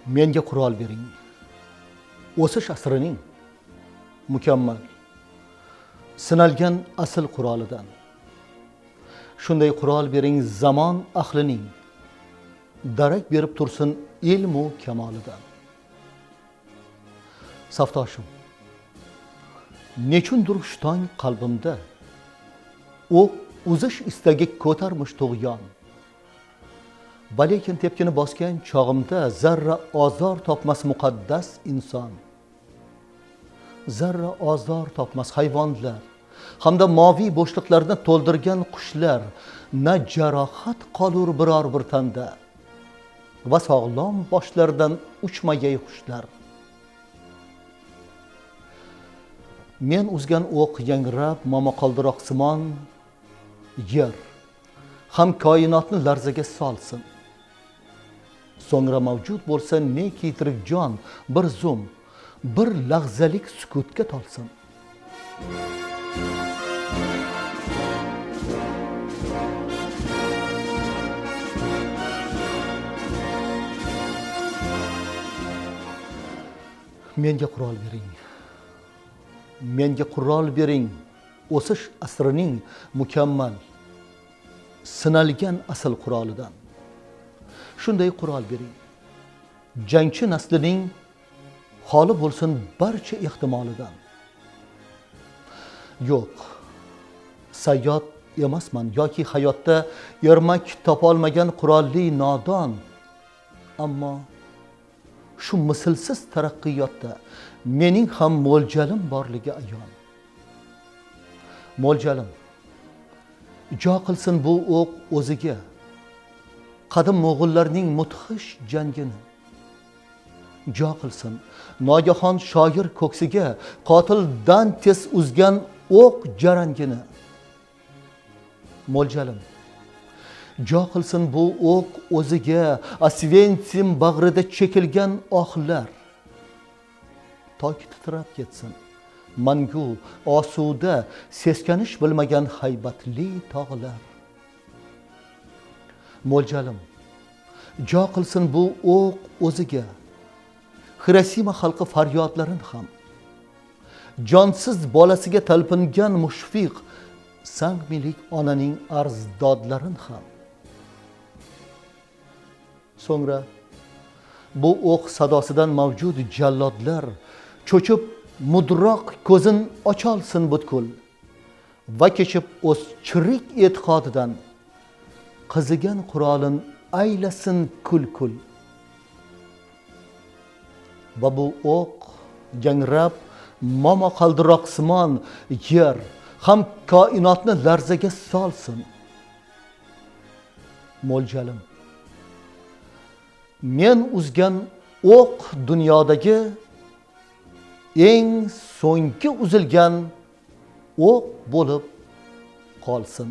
Menga qurol bering. O'sish asrining mukammal, sinalgan asl qurolidan. Shunday qurol bering zamon ahlining, darak berib tursin ilmu kamolidan. Safdoshim, nechundir shtong qalbimda o'q uzish istagi ko'tarmish tug'yon. Balekin tepkini bosgan chog'imda zarra ozor topmas muqaddas inson. Zarra ozor topmas hayvonlar hamda moviy bo'shliqlarni to'ldirgan qushlar na jarohat qolur biror bir tanda va sog'lom boshlardan uchmagay qushlar. Men uzgan o'q yangrab momaqaldiroqsimon yer ham koinotni larzaga solsin. So'ngra mavjud bo'lsa neki tirik jon bir zum, bir lahzalik sukutga tolsin. Menga qurol bering. Menga qurol bering. O'sish asrining mukammal, sinalgan asl qurolidan. Shunday qurol bering. Jangchi naslining holi bo'lsin barcha ehtimolidan. Yo'q, sayyod emasman yoki hayotda ermak topolmagan qurolli nodon. Ammo shu mislsiz taraqqiyotda mening ham mo'ljalim borligi ayon. Mo'ljalim jo qilsin bu o'q o'ziga qadim mo'g'ullarning mudhish jangini. Jo qilsin nogahon shoir ko'ksiga qotil Dantes uzgan o'q jarangini. Mo'ljalim jo qilsin bu o'q o'ziga Osvensim bag'rida chekilgan ohlar. Toki titrab ketsin mangu osuda seskanish bilmagan haybatli tog'lar. Mo'ljalim jo qilsin bu o'q o'ziga Hirosima xalqi faryodlarin ham, jonsiz bolasiga talpingan mushfiq sangmilik onaning arzdodlarin ham. So'ngra bu o'q sadosidan mavjud jallodlar cho'chib mudroq ko'zin ocholsin butkul va kechib o'z chirik e'tiqodidan qizigan qurolin aylasin kul-kul. Va bu o'q yangrab momaqaldiroqsimon yer ham koinotni larzaga solsin. Mo'ljalim men uzgan o'q dunyodagi eng so'nggi uzilgan o'q bo'lib qolsin.